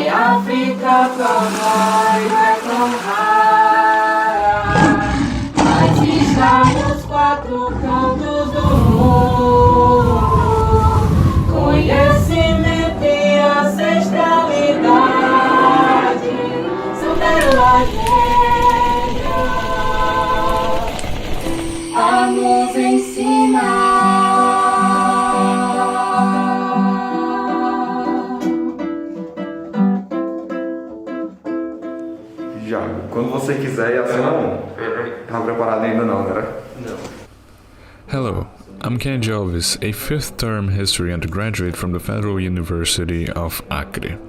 África pra nós é tão rara, mas está nos quatro cantos do mundo. Conhecimento e ancestralidade são pérolas negras a nos ensinar. Já, quando você quiser, e assim não. Tá preparado ainda não, né? Não. Hello, I'm Ken Jelvis, a fifth-term history undergraduate from the Federal University of Acre.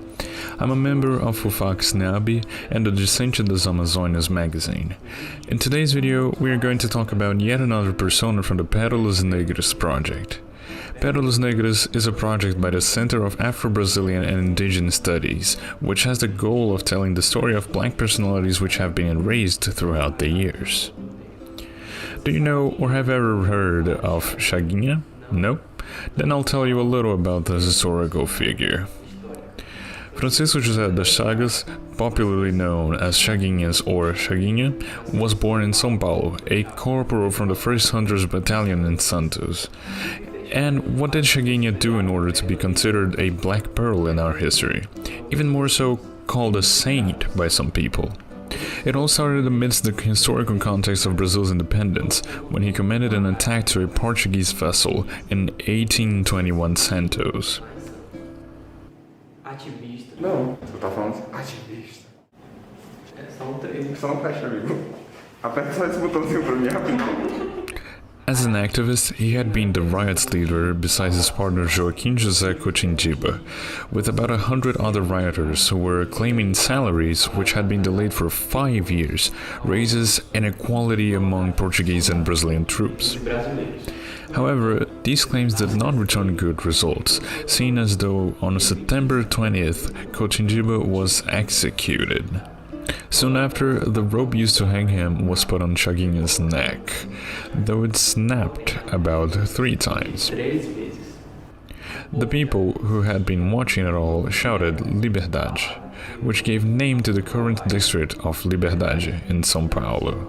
I'm a member of FUFAC's NABI and the Dissension das Amazônias magazine. In today's video, we are going to talk about yet another persona from the Pérolas Negras project. Pérolas Negras is a project by the Center of Afro-Brazilian and Indigenous Studies, which has the goal of telling the story of black personalities which have been erased throughout the years. Do you know or have ever heard of Chaguinha? No? Then I'll tell you a little about this historical figure. Francisco José das Chagas, popularly known as Chaguinhas or Chaguinha, was born in São Paulo, a corporal from the 1st Hunters Battalion in Santos. And what did Chaguinha do in order to be considered a black pearl in our history? Even more so, called a saint by some people. It all started amidst the historical context of Brazil's independence, when he committed an attack to a Portuguese vessel in 1821 Santos. Ativista. Não, você tá falando ativista. É só um treino. Só um teste, amigo. Aperta só esse botãozinho pra mim rapidão. As an activist, he had been the riot's leader besides his partner Joaquim José Cotindiba, with about 100 other rioters who were claiming salaries which had been delayed for 5 years, raises, and equality among Portuguese and Brazilian troops. However, these claims did not return good results, seeing as though on September 20th, Cotindiba was executed. Soon after, the rope used to hang him was put on Chaguinha's neck, though it snapped about 3 times. The people who had been watching it all shouted Liberdade, which gave name to the current district of Liberdade in São Paulo.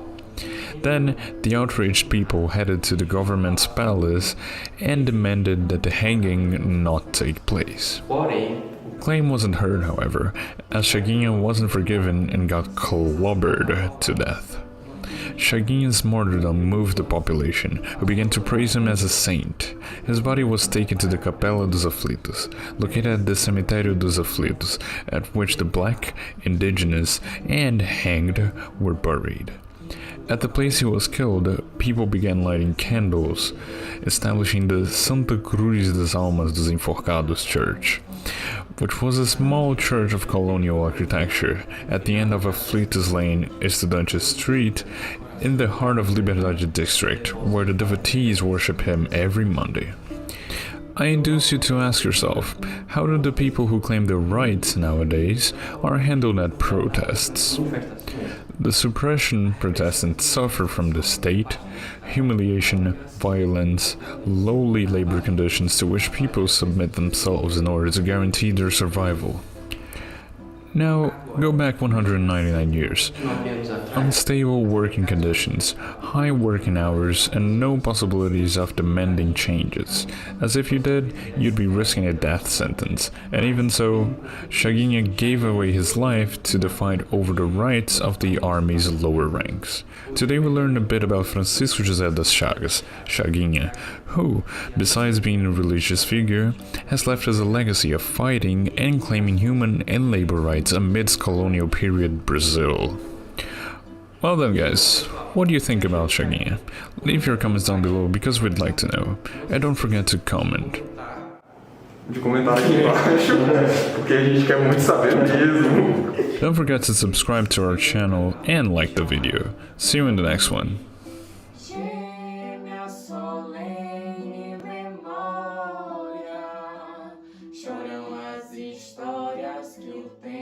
Then, the outraged people headed to the government's palace and demanded that the hanging not take place. Claim wasn't heard, however, as Chaguinha wasn't forgiven and got clobbered to death. Chaguinha's martyrdom moved the population, who began to praise him as a saint. His body was taken to the Capela dos Aflitos, located at the Cemitério dos Aflitos, at which the black, indigenous, and hanged were buried. At the place he was killed, people began lighting candles, establishing the Santa Cruz das Almas dos Enforcados Church, which was a small church of colonial architecture at the end of Aflitos Lane, Estudantes Street, in the heart of Liberdade district, where the devotees worship him every Monday. I induce you to ask yourself, how do the people who claim their rights nowadays are handled at protests? The suppression protestants suffer from the state, humiliation, violence, lowly labor conditions to which people submit themselves in order to guarantee their survival. Now, go back 199 years. Unstable working conditions, high working hours, and no possibilities of demanding changes. As if you did, you'd be risking a death sentence. And even so, Chaguinha gave away his life to the fight over the rights of the army's lower ranks. Today we learn a bit about Francisco José das Chagas, Chaguinha, who, besides being a religious figure, has left us a legacy of fighting and claiming human and labor rights amidst colonial period Brazil. Well then guys, what do you think about Chaguinha? Leave your comments down below because we'd like to know. And don't forget to comment. De comentar aqui embaixo, porque a gente quer muito saber mesmo. Don't forget to subscribe to our channel and like the video. See you in the next one. Gêmea solene memória, choram as histórias que o tempo